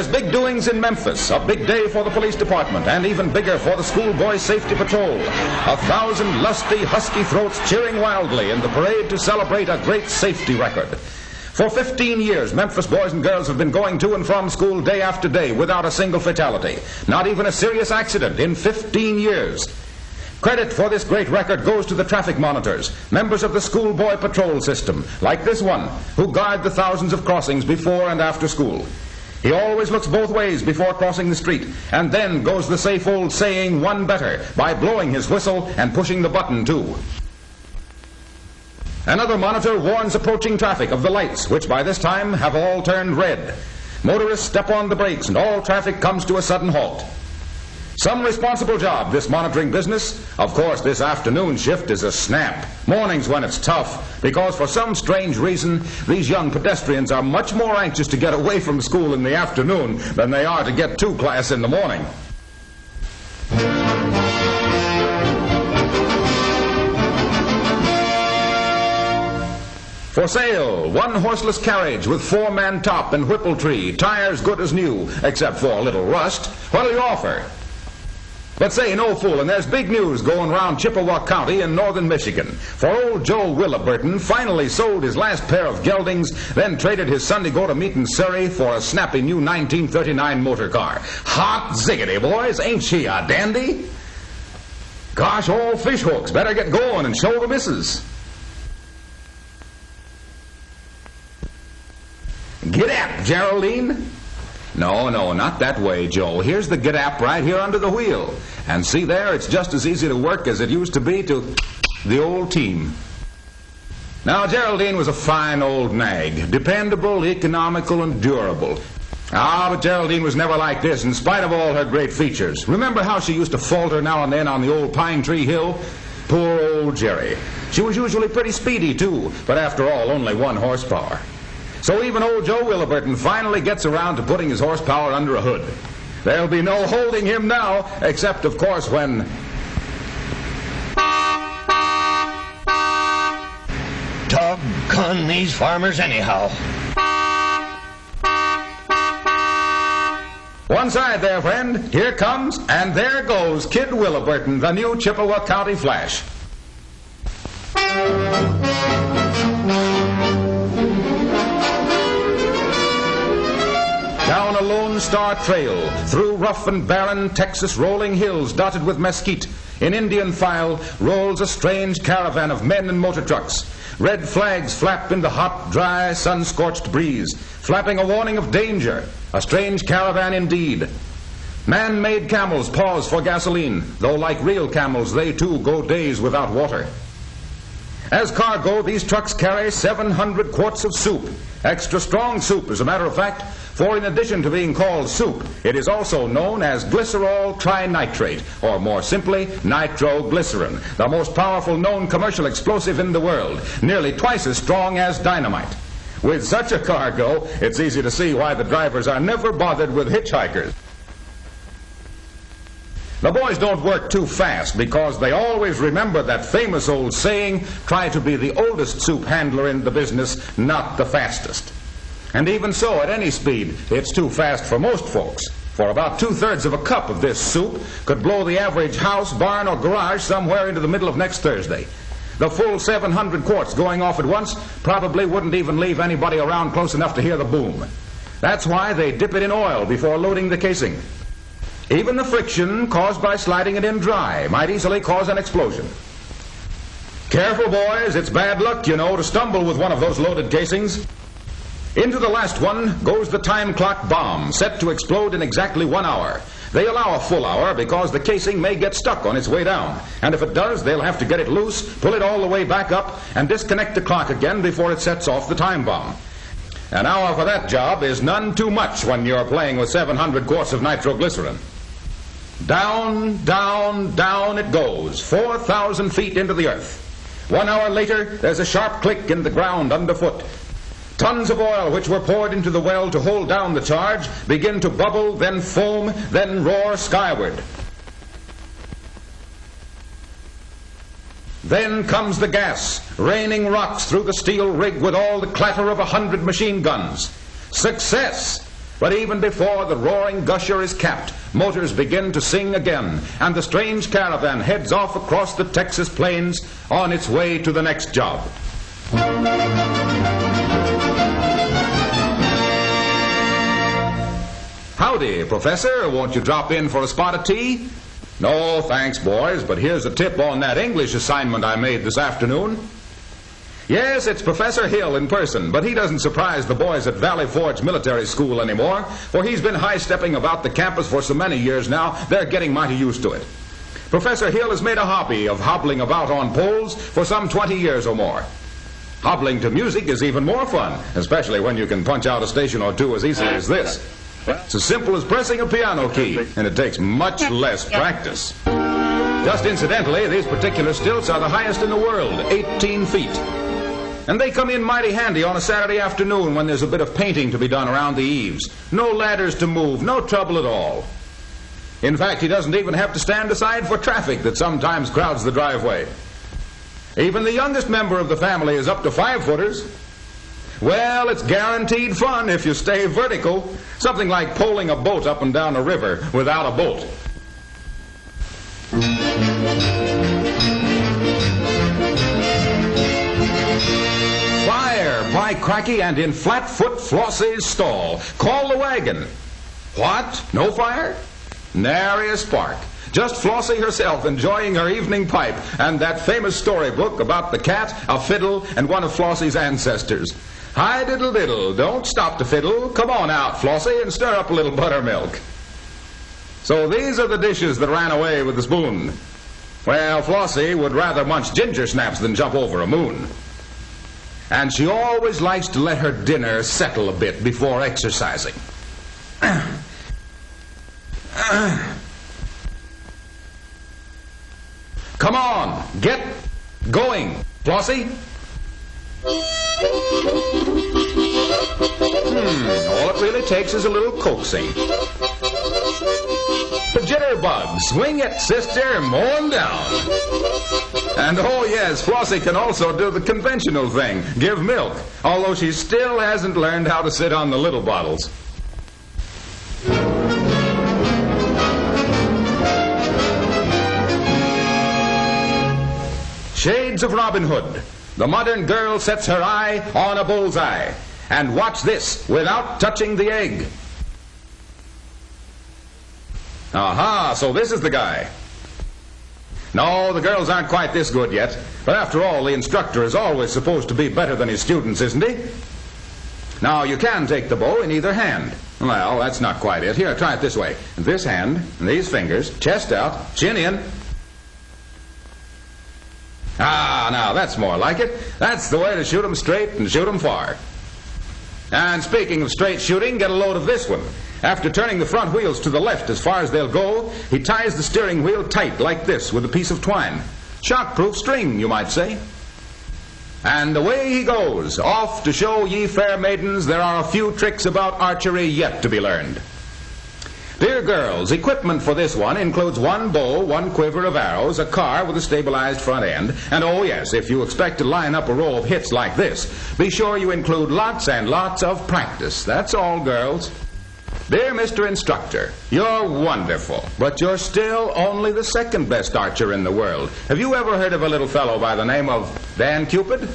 There's big doings in Memphis, a big day for the police department, and even bigger for the schoolboy safety patrol. 1,000 lusty, husky throats cheering wildly in the parade to celebrate a great safety record. For 15 years, Memphis boys and girls have been going to and from school day after day without a single fatality. Not even a serious accident in 15 years. Credit for this great record goes to the traffic monitors, members of the schoolboy patrol system, like this one, who guard the thousands of crossings before and after school. He always looks both ways before crossing the street, and then goes the safe old saying one better by blowing his whistle and pushing the button too. Another monitor warns approaching traffic of the lights, which by this time have all turned red. Motorists step on the brakes and all traffic comes to a sudden halt. Some responsible job, this monitoring business. Of course, this afternoon shift is a snap. Mornings when it's tough, because for some strange reason, these young pedestrians are much more anxious to get away from school in the afternoon than they are to get to class in the morning. For sale, one horseless carriage with 4-man top and whippletree, tires good as new, except for a little rust. What'll you offer? But say, no fooling, there's big news going around Chippewa County in northern Michigan. For old Joe Williburton finally sold his last pair of geldings, then traded his Sunday go-to-meet in Surrey for a snappy new 1939 motor car. Hot ziggity, boys, ain't she a dandy? Gosh, all fish hooks, better get going and show the missus. Get up, Geraldine. No, not that way, Joe. Here's the get-app right here under the wheel. And see there, it's just as easy to work as it used to be to the old team. Now, Geraldine was a fine old nag. Dependable, economical, and durable. But Geraldine was never like this, in spite of all her great features. Remember how she used to falter now and then on the old Pine Tree Hill? Poor old Jerry. She was usually pretty speedy, too, but after all, only 1 horsepower. So even old Joe Williburton finally gets around to putting his horsepower under a hood. There'll be no holding him now, except, of course, when... Doggone these farmers anyhow. One side there, friend. Here comes, and there goes Kid Williburton, the new Chippewa County Flash. Down a Lone Star Trail, through rough and barren Texas rolling hills dotted with mesquite, in Indian file rolls a strange caravan of men and motor trucks. Red flags flap in the hot, dry, sun-scorched breeze, flapping a warning of danger. A strange caravan indeed. Man-made camels pause for gasoline, though like real camels, they too go days without water. As cargo, these trucks carry 700 quarts of soup. Extra strong soup, as a matter of fact, for in addition to being called soup, it is also known as glycerol trinitrate, or more simply, nitroglycerin, the most powerful known commercial explosive in the world, nearly twice as strong as dynamite. With such a cargo, it's easy to see why the drivers are never bothered with hitchhikers. The boys don't work too fast because they always remember that famous old saying, try to be the oldest soup handler in the business, not the fastest. And even so, at any speed, it's too fast for most folks. For about 2/3 of a cup of this soup could blow the average house, barn, or garage somewhere into the middle of next Thursday. The full 700 quarts going off at once probably wouldn't even leave anybody around close enough to hear the boom. That's why they dip it in oil before loading the casing. Even the friction caused by sliding it in dry might easily cause an explosion. Careful, boys, it's bad luck, you know, to stumble with one of those loaded casings. Into the last one goes the time clock bomb, set to explode in exactly 1 hour. They allow a full hour because the casing may get stuck on its way down. And if it does, they'll have to get it loose, pull it all the way back up, and disconnect the clock again before it sets off the time bomb. An hour for that job is none too much when you're playing with 700 quarts of nitroglycerin. Down, down, down it goes, 4,000 feet into the earth. 1 hour later, there's a sharp click in the ground underfoot. Tons of oil which were poured into the well to hold down the charge begin to bubble, then foam, then roar skyward. Then comes the gas, raining rocks through the steel rig with all the clatter of 100 machine guns. Success! But even before the roaring gusher is capped, motors begin to sing again, and the strange caravan heads off across the Texas plains on its way to the next job. Howdy, Professor. Won't you drop in for a spot of tea? No, thanks, boys, but here's a tip on that English assignment I made this afternoon. Yes, it's Professor Hill in person, but he doesn't surprise the boys at Valley Forge Military School anymore, for he's been high-stepping about the campus for so many years now, they're getting mighty used to it. Professor Hill has made a hobby of hobbling about on poles for some 20 years or more. Hobbling to music is even more fun, especially when you can punch out a station or two as easily as this. It's as simple as pressing a piano key, and it takes much less practice. Just incidentally, these particular stilts are the highest in the world, 18 feet. And they come in mighty handy on a Saturday afternoon when there's a bit of painting to be done around the eaves. No ladders to move, no trouble at all. In fact, he doesn't even have to stand aside for traffic that sometimes crowds the driveway. Even the youngest member of the family is up to 5-footers. Well, it's guaranteed fun if you stay vertical. Something like poling a boat up and down a river without a boat. Fire, by cracky, and in Flatfoot Flossie's stall. Call the wagon. What? No fire? Nary a spark. Just Flossie herself enjoying her evening pipe and that famous storybook about the cat, a fiddle, and one of Flossie's ancestors. Hi diddle diddle, don't stop to fiddle. Come on out, Flossie, and stir up a little buttermilk. So these are the dishes that ran away with the spoon. Well, Flossie would rather munch ginger snaps than jump over a moon. And she always likes to let her dinner settle a bit before exercising. Come on, get going, Flossie. All it really takes is a little coaxing. The jitterbug, swing it, sister, mow down. And oh yes, Flossie can also do the conventional thing, give milk, although she still hasn't learned how to sit on the little bottles. Shades of Robin Hood. The modern girl sets her eye on a bullseye. And watch this, without touching the egg. Aha, so this is the guy. No, the girls aren't quite this good yet. But after all, the instructor is always supposed to be better than his students, isn't he? Now, you can take the bow in either hand. Well, that's not quite it. Here, try it this way. This hand, and these fingers, chest out, chin in. Ah, now that's more like it. That's the way to shoot 'em straight and shoot 'em far. And speaking of straight shooting, get a load of this one. After turning the front wheels to the left as far as they'll go, he ties the steering wheel tight like this with a piece of twine. Shockproof string, you might say. And away he goes, off to show ye fair maidens there are a few tricks about archery yet to be learned. Dear girls, equipment for this one includes one bow, one quiver of arrows, a car with a stabilized front end, and oh yes, if you expect to line up a row of hits like this, be sure you include lots and lots of practice. That's all, girls. Dear Mr. Instructor, you're wonderful, but you're still only the second best archer in the world. Have you ever heard of a little fellow by the name of Dan Cupid?